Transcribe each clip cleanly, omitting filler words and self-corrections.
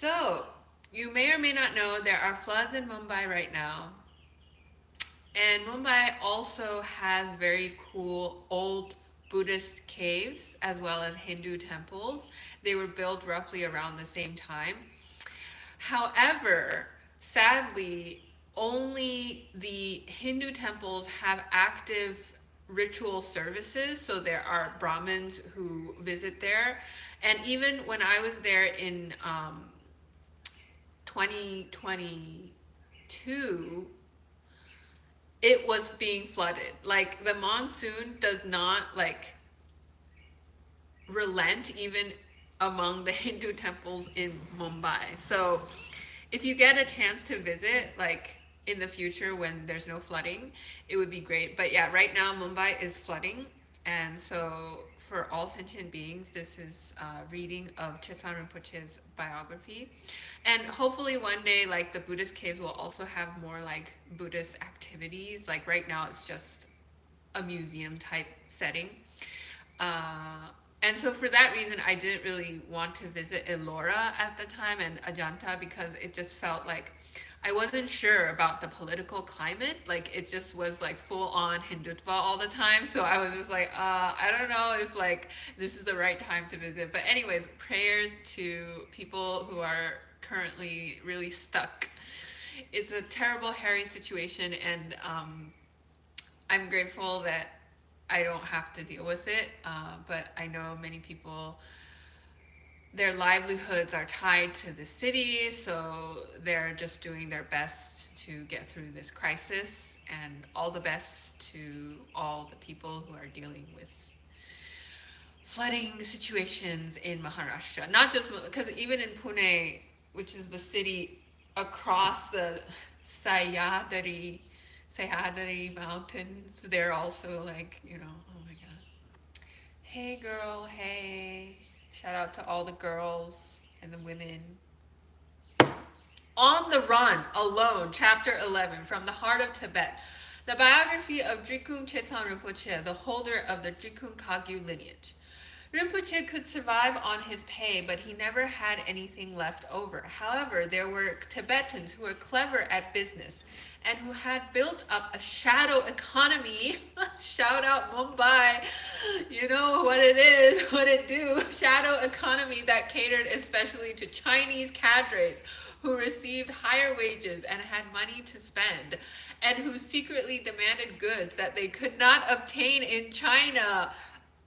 So, you may or may not know there are floods in Mumbai right now. And Mumbai also has very cool old Buddhist caves as well as Hindu temples. They were built roughly around the same time. However, sadly, only the Hindu temples have active ritual services, so there are Brahmins who visit there. And even when I was there in 2022, it was being flooded. Like the monsoon does not like relent even among the Hindu temples in Mumbai. So if you get a chance to visit, like in the future when there's no flooding, it would be great. But yeah, right now Mumbai is flooding. And so for all sentient beings, this is a reading of Chetsang Rinpoche's biography. And hopefully one day, like the Buddhist caves will also have more like Buddhist activities. Like right now, it's just a museum type setting. And so for that reason, I didn't really want to visit Ellora at the time and Ajanta because it just felt like I wasn't sure about the political climate. Like it just was like full on Hindutva all the time. So I was just like, I don't know if like this is the right time to visit. But anyways, prayers to people who are currently really stuck. It's a terrible, hairy situation, and I'm grateful that I don't have to deal with it, but I know many people, their livelihoods are tied to the city, so they're just doing their best to get through this crisis, and all the best to all the people who are dealing with flooding situations in Maharashtra. Not just because even in Pune, which is the city across the Sayadari Mountains, they're also like, oh my God. Hey girl, hey. Shout out to all the girls and the women. On the Run, Alone, Chapter 11, from the Heart of Tibet. The biography of Drikung Chetsang Rinpoche, the holder of the Drikung Kagyu lineage. Rinpoche could survive on his pay, but he never had anything left over. However, there were Tibetans who were clever at business and who had built up a shadow economy. Shout out Mumbai. You know what it is, what it do. Shadow economy that catered especially to Chinese cadres who received higher wages and had money to spend, and who secretly demanded goods that they could not obtain in China.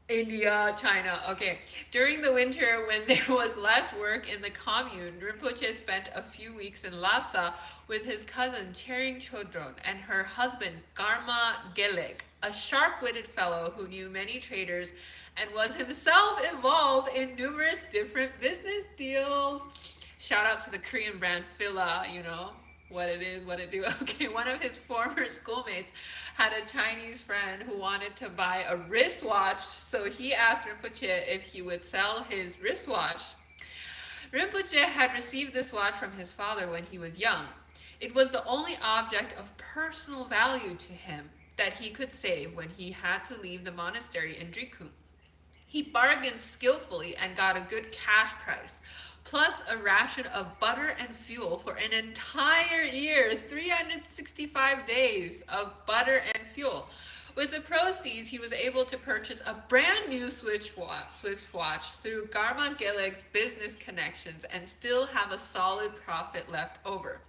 India, China. Okay. During the winter, when there was less work in the commune, Rinpoche spent a few weeks in Lhasa with his cousin Chering Chodron and her husband Garma Geleg, a sharp-witted fellow who knew many traders and was himself involved in numerous different business deals. Shout out to the Korean brand Fila, what it is, what it do. Okay, one of his former schoolmates had a Chinese friend who wanted to buy a wristwatch, so he asked Rinpoche if he would sell his wristwatch. Rinpoche had received this watch from his father when he was young. It was the only object of personal value to him that he could save when he had to leave the monastery in Drikung. He bargained skillfully and got a good cash price, plus a ration of butter and fuel for an entire year, 365 days of butter and fuel. With the proceeds, he was able to purchase a brand new Swiss watch through Garma Geleg's business connections and still have a solid profit left over.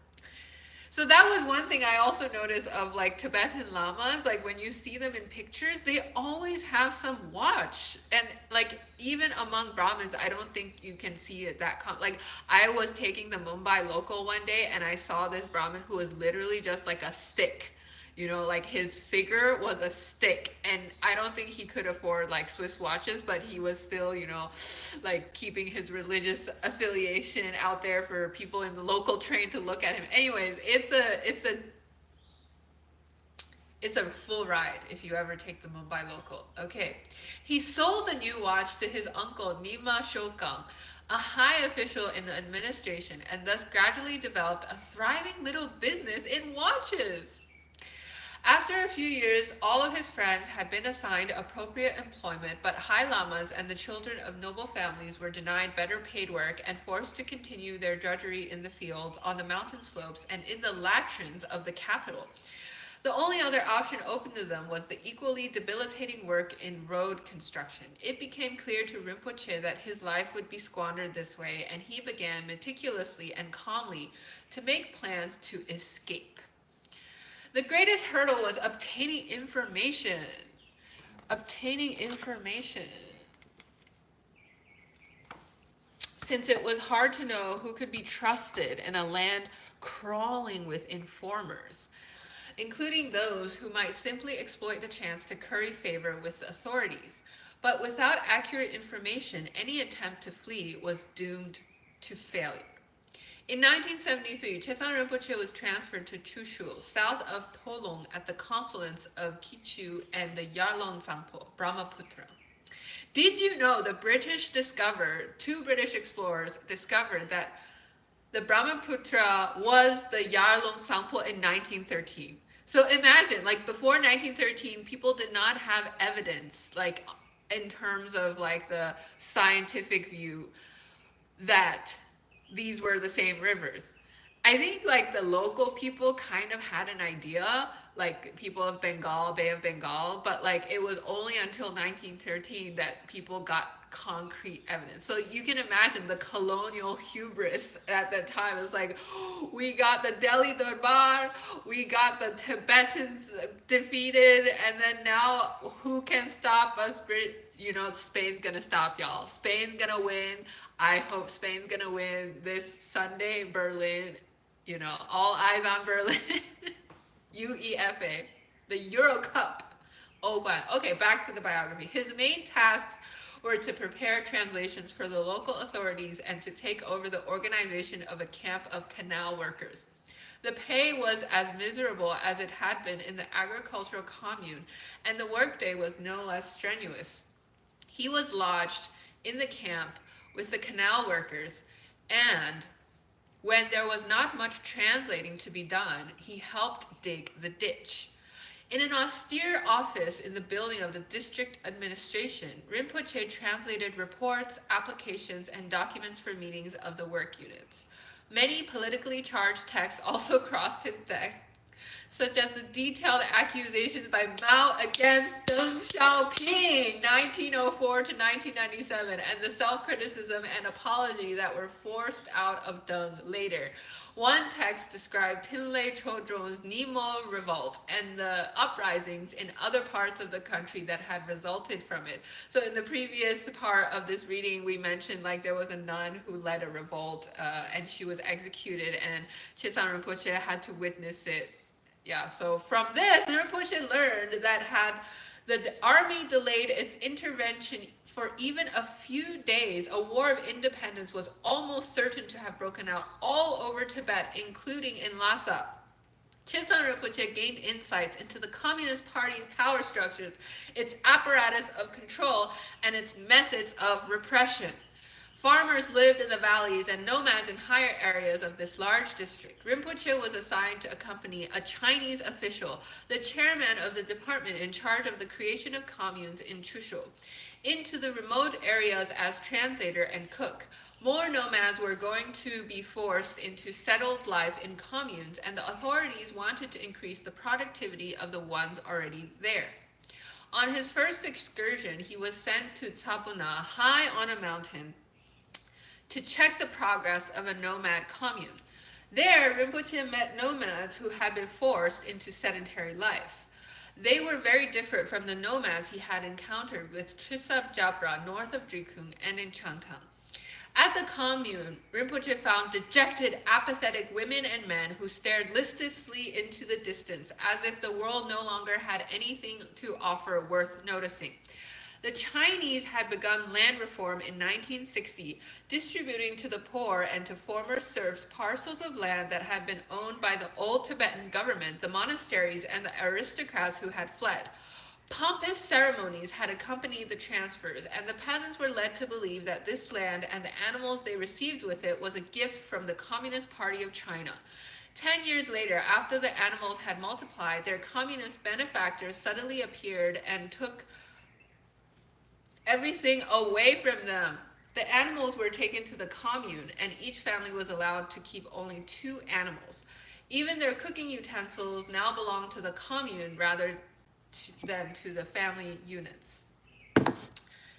So that was one thing I also noticed of like Tibetan lamas. Like when you see them in pictures, they always have some watch. And like even among Brahmins, I don't think you can see it that like I was taking the Mumbai local one day and I saw this Brahmin who was literally just like a stick. Like his figure was a stick, and I don't think he could afford like Swiss watches, but he was still, like keeping his religious affiliation out there for people in the local train to look at him. Anyways, it's a full ride if you ever take the Mumbai local. Okay. He sold the new watch to his uncle Nima Shokang, a high official in the administration, and thus gradually developed a thriving little business in watches. After a few years, all of his friends had been assigned appropriate employment, but high lamas and the children of noble families were denied better paid work and forced to continue their drudgery in the fields, on the mountain slopes, and in the latrines of the capital. The only other option open to them was the equally debilitating work in road construction. It became clear to Rinpoche that his life would be squandered this way, and he began meticulously and calmly to make plans to escape. The greatest hurdle was obtaining information. Since it was hard to know who could be trusted in a land crawling with informers, including those who might simply exploit the chance to curry favor with the authorities. But without accurate information, any attempt to flee was doomed to failure. In 1973, Chetsang Rinpoche was transferred to Chushul, south of Tolong, at the confluence of Kichu and the Yarlong Tsangpo, Brahmaputra. Did you know two British explorers discovered that the Brahmaputra was the Yarlong Tsangpo in 1913? So imagine, like, before 1913, people did not have evidence, like, in terms of, like, the scientific view that these were the same rivers. I think, like, the local people kind of had an idea, like people of Bengal, Bay of Bengal, but, like, it was only until 1913 that people got concrete evidence. So you can imagine the colonial hubris at that time. It's like, we got the Delhi Durbar, we got the Tibetans defeated, and then now who can stop us? Spain's gonna stop y'all. Spain's gonna win. I hope Spain's gonna win this Sunday in Berlin. All eyes on Berlin. UEFA, the Euro Cup. Oh god. Okay, back to the biography. His main tasks were to prepare translations for the local authorities and to take over the organization of a camp of canal workers. The pay was as miserable as it had been in the agricultural commune, and the workday was no less strenuous. He was lodged in the camp with the canal workers, and when there was not much translating to be done, he helped dig the ditch. In an austere office in the building of the district administration, Rinpoche translated reports, applications, and documents for meetings of the work units. Many politically charged texts also crossed his desk, such as the detailed accusations by Mao against Deng Xiaoping, 1904 to 1997, and the self-criticism and apology that were forced out of Deng later. One text described Tinley Chodron's Nimo revolt and the uprisings in other parts of the country that had resulted from it. So in the previous part of this reading, we mentioned, like, there was a nun who led a revolt and she was executed, and Chetsang Rinpoche had to witness it. Yeah, so from this, Rinpoche learned that had the army delayed its intervention for even a few days, a war of independence was almost certain to have broken out all over Tibet, including in Lhasa. Chetsang Rinpoche gained insights into the Communist Party's power structures, its apparatus of control, and its methods of repression. Farmers lived in the valleys and nomads in higher areas of this large district. Rinpoche was assigned to accompany a Chinese official, the chairman of the department in charge of the creation of communes in Chushul, into the remote areas as translator and cook. More nomads were going to be forced into settled life in communes, and the authorities wanted to increase the productivity of the ones already there. On his first excursion, he was sent to Tsapuna, high on a mountain, to check the progress of a nomad commune. There, Rinpoche met nomads who had been forced into sedentary life. They were very different from the nomads he had encountered with Trisab Japra north of Drikung and in Changtang. At the commune, Rinpoche found dejected, apathetic women and men who stared listlessly into the distance, as if the world no longer had anything to offer worth noticing. The Chinese had begun land reform in 1960, distributing to the poor and to former serfs parcels of land that had been owned by the old Tibetan government, the monasteries, and the aristocrats who had fled. Pompous ceremonies had accompanied the transfers, and the peasants were led to believe that this land and the animals they received with it was a gift from the Communist Party of China. 10 years later, after the animals had multiplied, their communist benefactors suddenly appeared and took everything away from them. The animals were taken to the commune, and each family was allowed to keep only 2 animals. Even their cooking utensils now belonged to the commune rather than to the family units.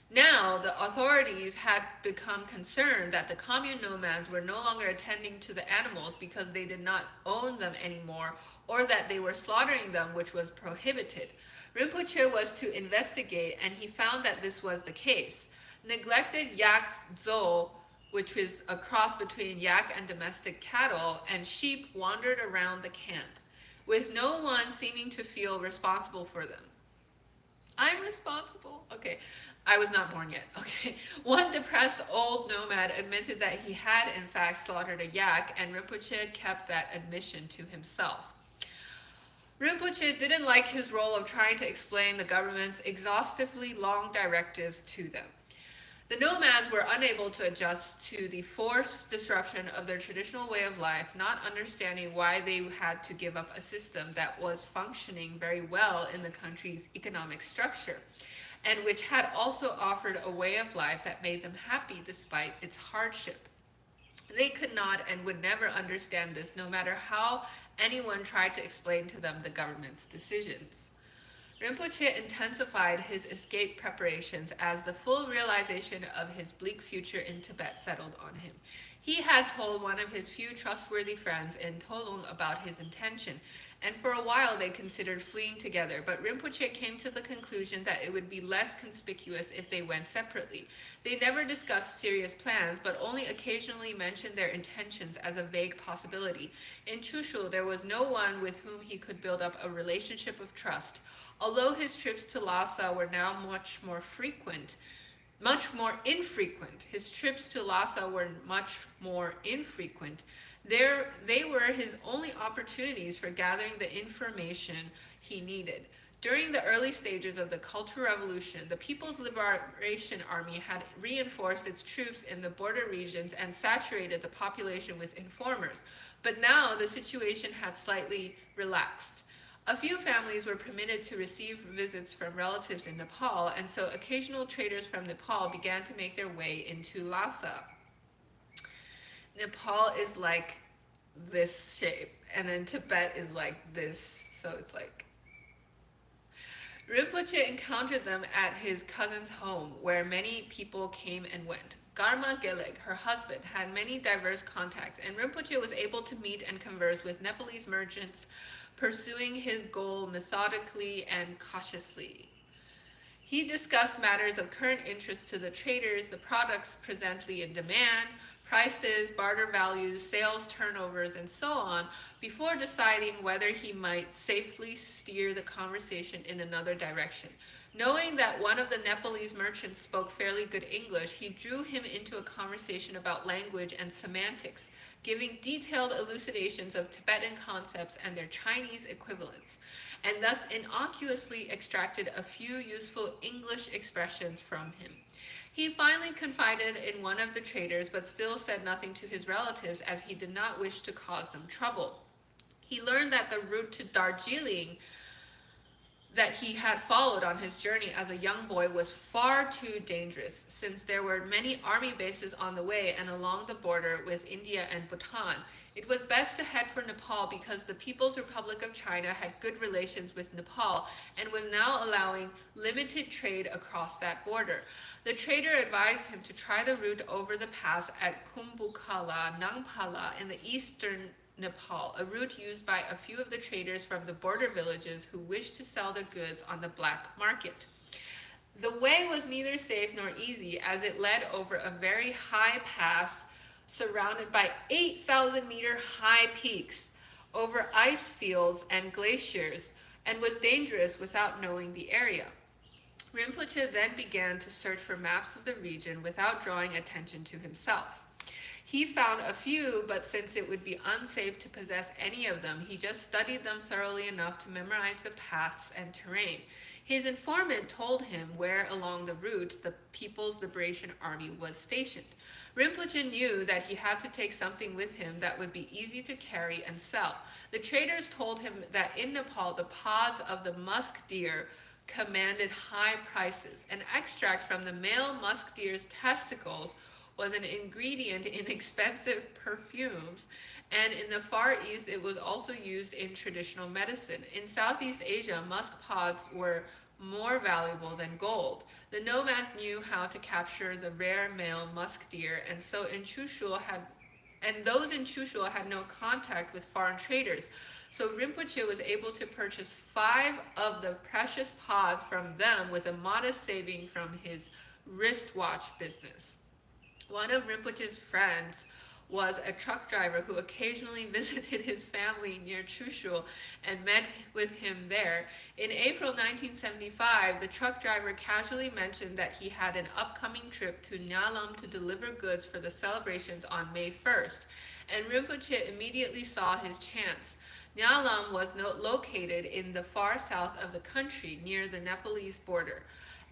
Now, the authorities had become concerned that the commune nomads were no longer attending to the animals because they did not own them anymore, or that they were slaughtering them, which was prohibited. Rinpoche was to investigate, and he found that this was the case. Neglected yak's zo, which is a cross between yak and domestic cattle, and sheep wandered around the camp, with no one seeming to feel responsible for them. I'm responsible. Okay, I was not born yet. Okay, one depressed old nomad admitted that he had in fact slaughtered a yak, and Rinpoche kept that admission to himself. Rinpoche didn't like his role of trying to explain the government's exhaustively long directives to them. The nomads were unable to adjust to the forced disruption of their traditional way of life, not understanding why they had to give up a system that was functioning very well in the country's economic structure, and which had also offered a way of life that made them happy despite its hardship. They could not and would never understand this, no matter how anyone tried to explain to them the government's decisions. Rinpoche intensified his escape preparations as the full realization of his bleak future in Tibet settled on him. He had told one of his few trustworthy friends in Tolung about his intention, and for a while they considered fleeing together, but Rinpoche came to the conclusion that it would be less conspicuous if they went separately. They never discussed serious plans, but only occasionally mentioned their intentions as a vague possibility. In Chushu, there was no one with whom he could build up a relationship of trust. Although his trips to Lhasa were now much more infrequent. His trips to Lhasa were much more infrequent. They were his only opportunities for gathering the information he needed. During the early stages of the Cultural Revolution, the People's Liberation Army had reinforced its troops in the border regions and saturated the population with informers. But now the situation had slightly relaxed. A few families were permitted to receive visits from relatives in Nepal, and so occasional traders from Nepal began to make their way into Lhasa. Nepal is like this shape, and then Tibet is like this, so it's like... Rinpoche encountered them at his cousin's home, where many people came and went. Garma Geleg, her husband, had many diverse contacts, and Rinpoche was able to meet and converse with Nepalese merchants, pursuing his goal methodically and cautiously. He discussed matters of current interest to the traders, the products presently in demand, prices, barter values, sales turnovers, and so on, before deciding whether he might safely steer the conversation in another direction. Knowing that one of the Nepalese merchants spoke fairly good English, he drew him into a conversation about language and semantics, giving detailed elucidations of Tibetan concepts and their Chinese equivalents, and thus innocuously extracted a few useful English expressions from him. He finally confided in one of the traders, but still said nothing to his relatives as he did not wish to cause them trouble. He learned that the route to Darjeeling that he had followed on his journey as a young boy was far too dangerous, since there were many army bases on the way and along the border with India and Bhutan. It was best to head for Nepal because the People's Republic of China had good relations with Nepal and was now allowing limited trade across that border. The trader advised him to try the route over the pass at Kumbukala, Nangpala in the eastern Nepal, a route used by a few of the traders from the border villages who wished to sell their goods on the black market. The way was neither safe nor easy, as it led over a very high pass surrounded by 8,000-meter high peaks, over ice fields and glaciers, and was dangerous without knowing the area. Rinpoche then began to search for maps of the region without drawing attention to himself. He found a few, but since it would be unsafe to possess any of them, he just studied them thoroughly enough to memorize the paths and terrain. His informant told him where along the route the People's Liberation Army was stationed. Rinpoche knew that he had to take something with him that would be easy to carry and sell. The traders told him that in Nepal the pods of the musk deer commanded high prices. An extract from the male musk deer's testicles was an ingredient in expensive perfumes, and in the Far East it was also used in traditional medicine. In Southeast Asia, musk pods were more valuable than gold. The nomads knew how to capture the rare male musk deer, and those in Chushul had no contact with foreign traders. So Rinpoche was able to purchase 5 of the precious pods from them with a modest saving from his wristwatch business. One of Rinpoche's friends was a truck driver who occasionally visited his family near Chushul and met with him there. In April 1975, the truck driver casually mentioned that he had an upcoming trip to Nyalam to deliver goods for the celebrations on May 1st, and Rinpoche immediately saw his chance. Nyalam was located in the far south of the country, near the Nepalese border,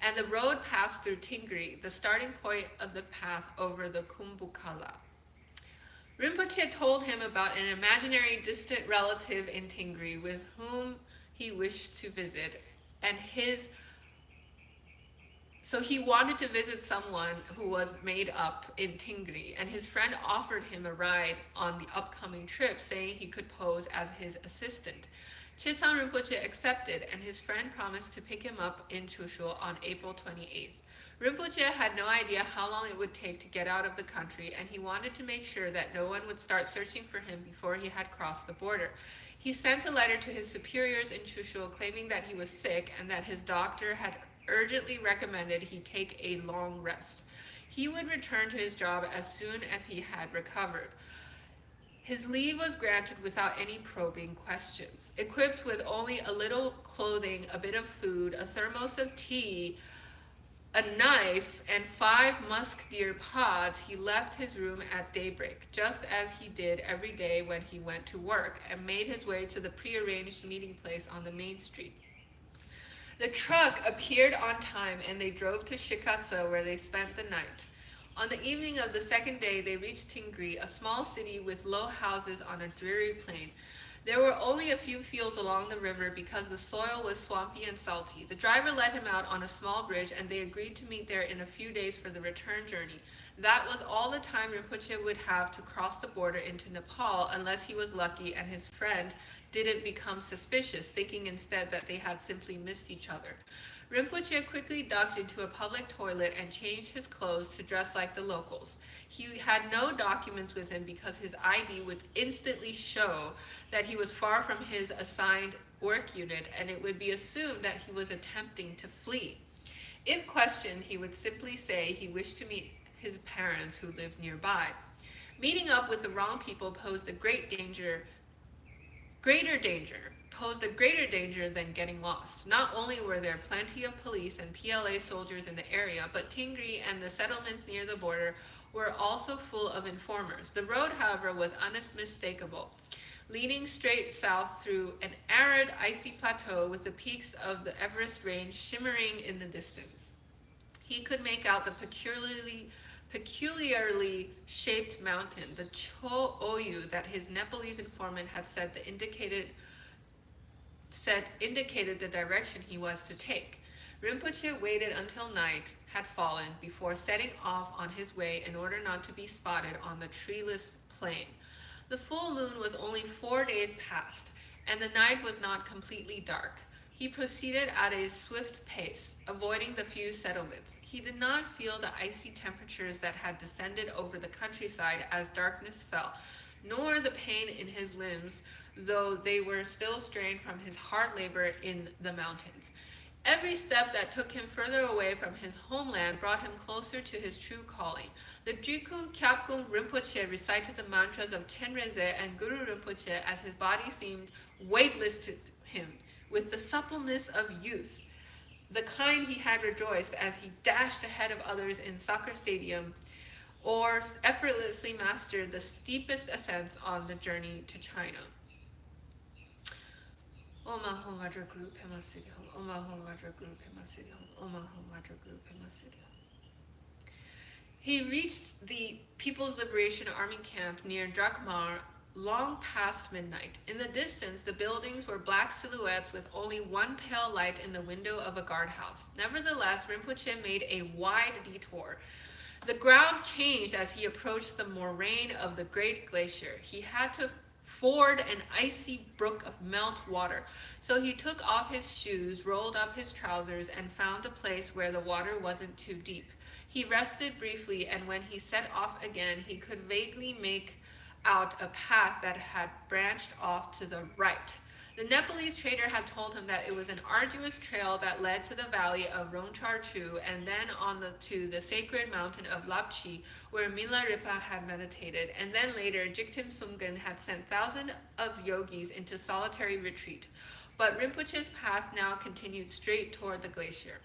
and the road passed through Tingri, the starting point of the path over the Kumbhakala. Rinpoche told him about an imaginary distant relative in Tingri with whom he wished to visit, and so he wanted to visit someone who was made up in Tingri, and his friend offered him a ride on the upcoming trip, saying he could pose as his assistant. Chetsang Rinpoche accepted, and his friend promised to pick him up in Chushul on April 28th. Rinpoche had no idea how long it would take to get out of the country, and he wanted to make sure that no one would start searching for him before he had crossed the border. He sent a letter to his superiors in Chushul claiming that he was sick and that his doctor had urgently recommended he take a long rest. He would return to his job as soon as he had recovered. His leave was granted without any probing questions. Equipped with only a little clothing, a bit of food, a thermos of tea, a knife, and 5 musk deer pods, he left his room at daybreak, just as he did every day when he went to work, and made his way to the prearranged meeting place on the main street. The truck appeared on time, and they drove to Shikatsa, where they spent the night. On the evening of the second day, they reached Tingri, a small city with low houses on a dreary plain. There were only a few fields along the river because the soil was swampy and salty. The driver let him out on a small bridge, and they agreed to meet there in a few days for the return journey. That was all the time Rinpoche would have to cross the border into Nepal, unless he was lucky and his friend didn't become suspicious, thinking instead that they had simply missed each other. Rinpoche quickly ducked into a public toilet and changed his clothes to dress like the locals. He had no documents with him because his ID would instantly show that he was far from his assigned work unit, and it would be assumed that he was attempting to flee. If questioned, he would simply say he wished to meet his parents who lived nearby. Meeting up with the wrong people posed a greater danger than getting lost. Not only were there plenty of police and PLA soldiers in the area, but Tingri and the settlements near the border were also full of informers. The road, however, was unmistakable, leading straight south through an arid, icy plateau with the peaks of the Everest range shimmering in the distance. He could make out the peculiarly shaped mountain, the Cho Oyu, that his Nepalese informant had said indicated the direction he was to take. Rinpoche waited until night had fallen before setting off on his way in order not to be spotted on the treeless plain. The full moon was only 4 days past, and the night was not completely dark. He proceeded at a swift pace, avoiding the few settlements. He did not feel the icy temperatures that had descended over the countryside as darkness fell, nor the pain in his limbs, though they were still strained from his hard labor in the mountains. Every step that took him further away from his homeland brought him closer to his true calling. The Drikung Kyabgung Rinpoche recited the mantras of Chenrezig and Guru Rinpoche as his body seemed weightless to him, with the suppleness of youth, the kind he had rejoiced as he dashed ahead of others in soccer stadium or effortlessly mastered the steepest ascents on the journey to China. Om Ahom Vajra Guru Pema Siddhi Hum. Om Ahom Vajra Guru Pema Siddhi Hum. Om Ahom Vajra Guru Pema Siddhi Hum. He reached the People's Liberation Army camp near Drakmar long past midnight. In the distance, the buildings were black silhouettes with only one pale light in the window of a guardhouse. Nevertheless, Rinpoche made a wide detour. The ground changed as he approached the moraine of the Great Glacier. He had to ford an icy brook of melt water, so he took off his shoes, rolled up his trousers, and found a place where the water wasn't too deep. He rested briefly, and when he set off again, he could vaguely make out a path that had branched off to the right. The Nepalese trader had told him that it was an arduous trail that led to the valley of Rongchar-Chu and then on to the sacred mountain of Lapchi, where Milarepa had meditated, and then later Jigten Sumgön had sent thousands of yogis into solitary retreat. But Rinpoche's path now continued straight toward the glacier.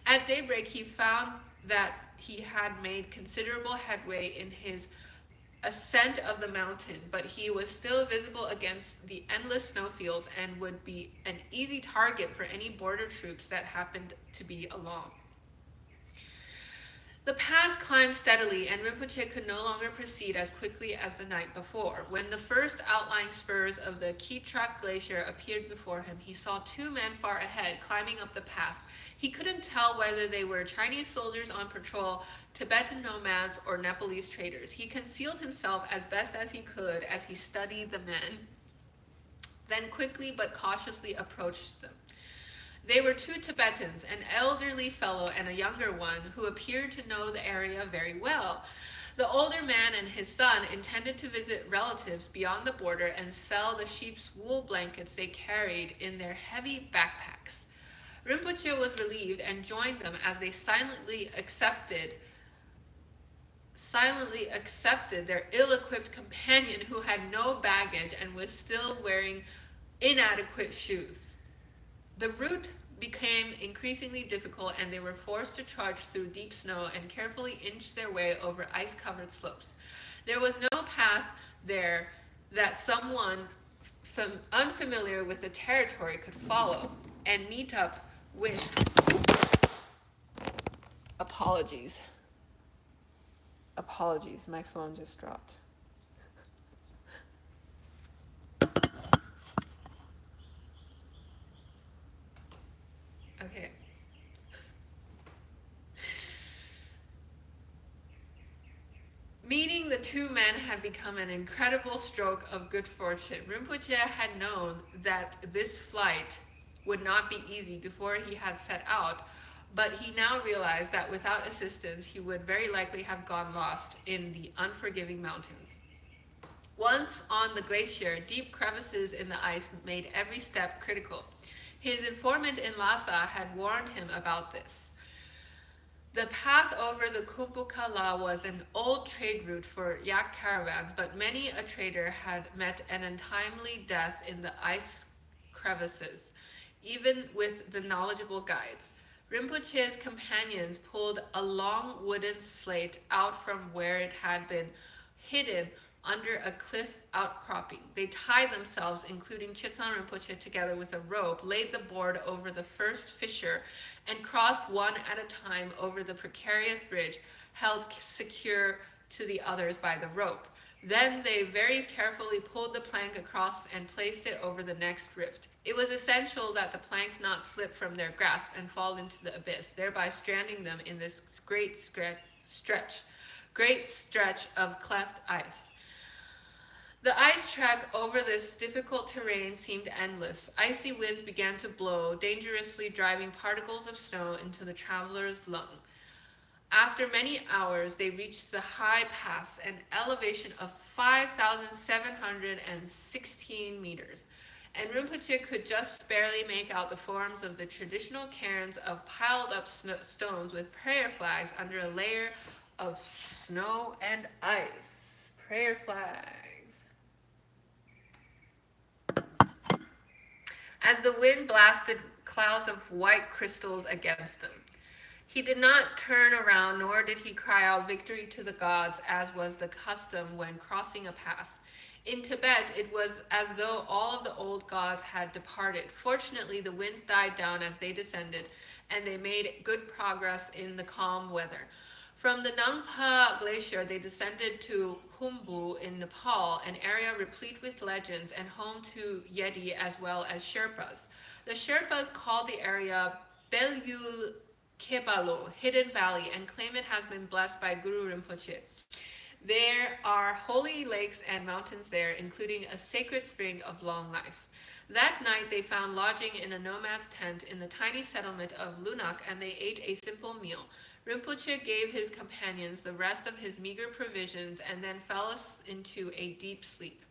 At daybreak, he found that he had made considerable headway in his ascent of the mountain, but he was still visible against the endless snowfields and would be an easy target for any border troops that happened to be along. The path climbed steadily, and Rinpoche could no longer proceed as quickly as the night before. When the first outlying spurs of the Kitrak Glacier appeared before him, he saw two men far ahead climbing up the path. He couldn't tell whether they were Chinese soldiers on patrol, Tibetan nomads, or Nepalese traders. He concealed himself as best as he could as he studied the men, then quickly but cautiously approached them. They were two Tibetans, an elderly fellow and a younger one, who appeared to know the area very well. The older man and his son intended to visit relatives beyond the border and sell the sheep's wool blankets they carried in their heavy backpacks. Rinpoche was relieved and joined them as they silently accepted their ill-equipped companion who had no baggage and was still wearing inadequate shoes. The route became increasingly difficult, and they were forced to trudge through deep snow and carefully inch their way over ice-covered slopes. There was no path there that someone unfamiliar with the territory could follow and meet up with. Apologies, my phone just dropped. Okay. Meeting the two men had become an incredible stroke of good fortune. Rinpoche had known that this flight would not be easy before he had set out, but he now realized that without assistance, he would very likely have gone lost in the unforgiving mountains. Once on the glacier, deep crevices in the ice made every step critical. His informant in Lhasa had warned him about this. The path over the Kumbhakala was an old trade route for yak caravans, but many a trader had met an untimely death in the ice crevices, even with the knowledgeable guides. Rinpoche's companions pulled a long wooden slate out from where it had been hidden under a cliff outcropping. They tied themselves, including Chetsang Rinpoche, together with a rope, laid the board over the first fissure, and crossed one at a time over the precarious bridge, held secure to the others by the rope. Then they very carefully pulled the plank across and placed it over the next rift. It was essential that the plank not slip from their grasp and fall into the abyss, thereby stranding them in this great stretch of cleft ice. The ice trek over this difficult terrain seemed endless. Icy winds began to blow, dangerously driving particles of snow into the traveler's lung. After many hours, they reached the high pass, an elevation of 5,716 meters, and Rinpoche could just barely make out the forms of the traditional cairns of piled up stones with prayer flags under a layer of snow and ice. Prayer flags. As the wind blasted clouds of white crystals against them. He did not turn around, nor did he cry out victory to the gods, as was the custom when crossing a pass. In Tibet, it was as though all of the old gods had departed. Fortunately, the winds died down as they descended, and they made good progress in the calm weather. From the Nangpa Glacier, they descended to Khumbu in Nepal, an area replete with legends and home to Yeti as well as Sherpas. The Sherpas call the area Belyul Kebalo, Hidden Valley, and claim it has been blessed by Guru Rinpoche. There are holy lakes and mountains there, including a sacred spring of long life. That night they found lodging in a nomad's tent in the tiny settlement of Lunak, and they ate a simple meal. Rinpoche gave his companions the rest of his meager provisions and then fell into a deep sleep.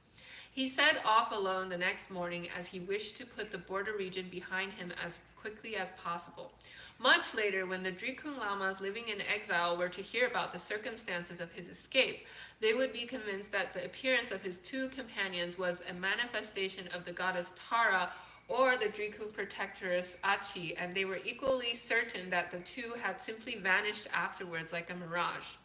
He set off alone the next morning as he wished to put the border region behind him as quickly as possible. Much later, when the Drikung Lamas living in exile were to hear about the circumstances of his escape, they would be convinced that the appearance of his two companions was a manifestation of the goddess Tara or the Drikung protectress Achi, and they were equally certain that the two had simply vanished afterwards like a mirage.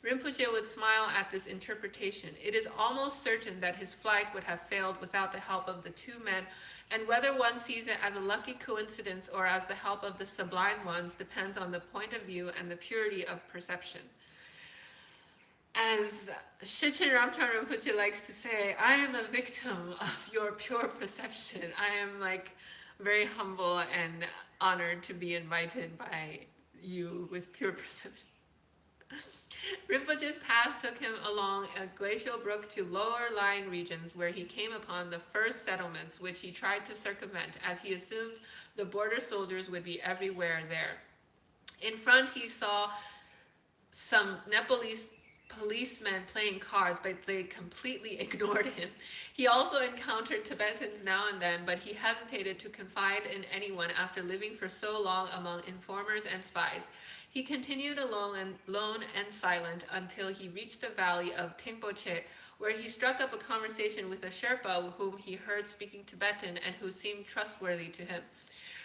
Rinpoche would smile at this interpretation. It is almost certain that his flight would have failed without the help of the two men, and whether one sees it as a lucky coincidence or as the help of the sublime ones depends on the point of view and the purity of perception. As Shechen Ramchar Rinpoche likes to say, I am a victim of your pure perception. I am very humble and honored to be invited by you with pure perception. Rinpoche's path took him along a glacial brook to lower-lying regions where he came upon the first settlements, which he tried to circumvent, as he assumed the border soldiers would be everywhere there. In front, he saw some Nepalese policemen playing cards, but they completely ignored him. He also encountered Tibetans now and then, but he hesitated to confide in anyone after living for so long among informers and spies. He continued alone and silent until he reached the valley of Tingpoche, where he struck up a conversation with a Sherpa whom he heard speaking Tibetan and who seemed trustworthy to him.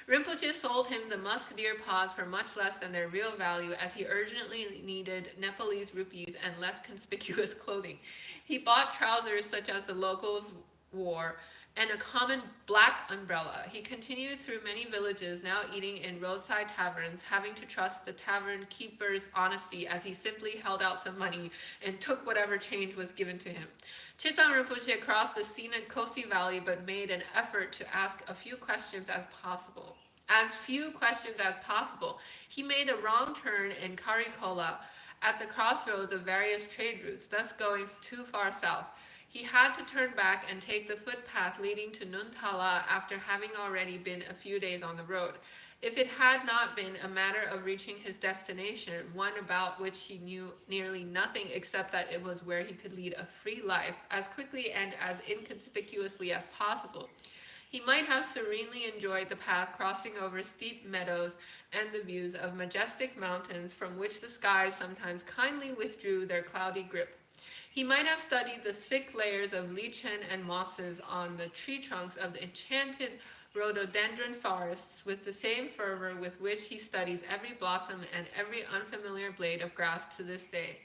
Rinpoche sold him the musk deer paws for much less than their real value, as he urgently needed Nepalese rupees and less conspicuous clothing. He bought trousers such as the locals wore and a common black umbrella. He continued through many villages, now eating in roadside taverns, having to trust the tavern keeper's honesty as he simply held out some money and took whatever change was given to him. Chetsang Rinpoche crossed the scenic Kosi Valley, but made an effort to ask as few questions as possible. He made a wrong turn in Karikola at the crossroads of various trade routes, thus going too far south. He had to turn back and take the footpath leading to Nuntala after having already been a few days on the road. If it had not been a matter of reaching his destination, one about which he knew nearly nothing except that it was where he could lead a free life as quickly and as inconspicuously as possible, he might have serenely enjoyed the path, crossing over steep meadows and the views of majestic mountains from which the skies sometimes kindly withdrew their cloudy grip. He might have studied the thick layers of lichen and mosses on the tree trunks of the enchanted rhododendron forests with the same fervor with which he studies every blossom and every unfamiliar blade of grass to this day.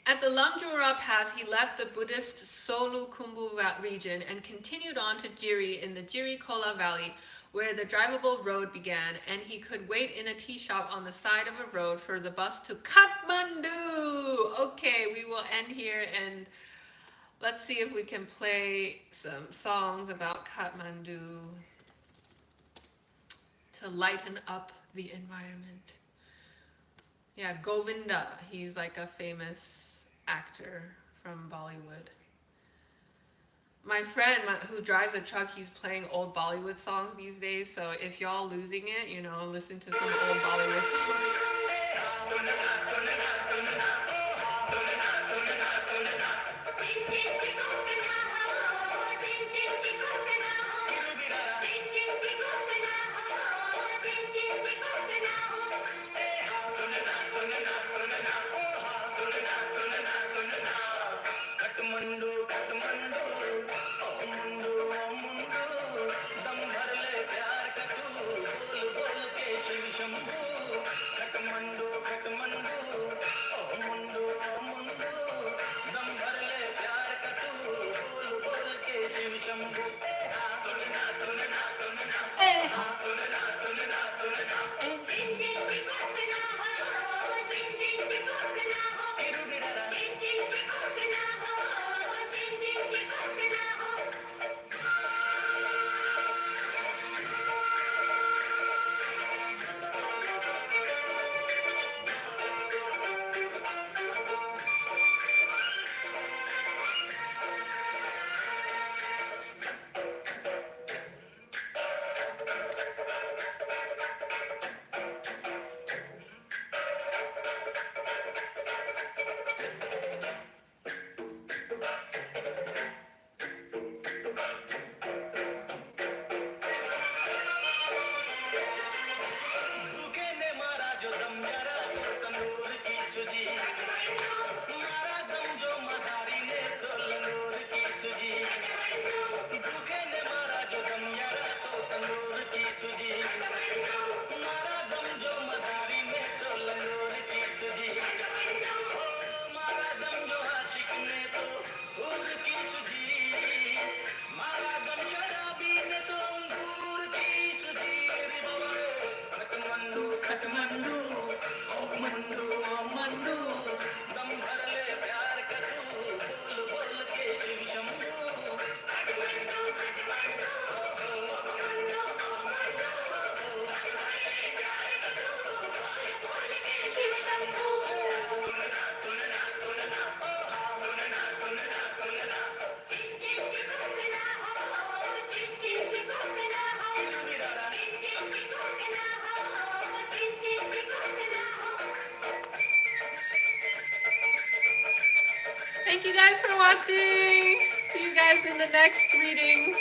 At the Lamjora Pass, he left the Buddhist Solu Khumbu region and continued on to Jiri in the Jiri Kola Valley, where the drivable road began, and he could wait in a tea shop on the side of a road for the bus to Kathmandu. Okay, we will end here, and let's see if we can play some songs about Kathmandu to lighten up the environment. Yeah, Govinda, he's like a famous actor from Bollywood. My friend who drives a truck, he's playing old Bollywood songs these days, so if y'all losing it, listen to some old Bollywood songs. Thank you guys for watching. See you guys in the next reading.